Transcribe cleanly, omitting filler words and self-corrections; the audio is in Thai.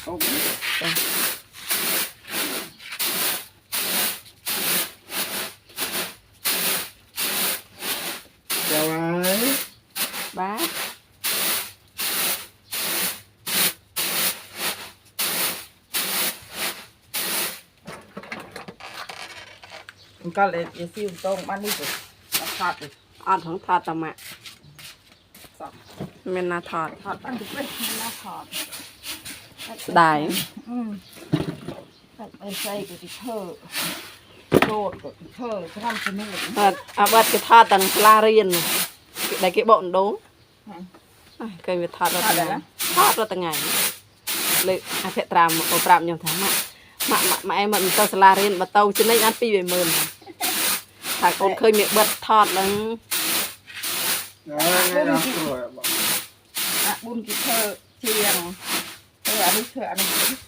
เดี๋ยวไว้บ้ามันก็เลยจะซิ่วตรงบ้านนี่สุดขาดเลย อ่อนของทอดตะมะ สับ เมนนาทอด ขาดตั้งแต่เป็นหน้าขาด ได้ ไอ้ใส่ก็จะเธอโดดก็จะเธอจะทำสนุก อาบัดก็ทอดตังปลาเรียนได้กี่บ่นโดงเคยไปทอดเราตั้งไงทอดเราตั้งไงเลยอาเพตรามโอปรามยังถามมาไอ้มันตัวสลาเรียนมาเตาจะได้อันปีไปหมื่นถ้าคนเคยมีเบิดทอดแล้ว บุญกิเธอเชียงเธออันนี้เธออันนี้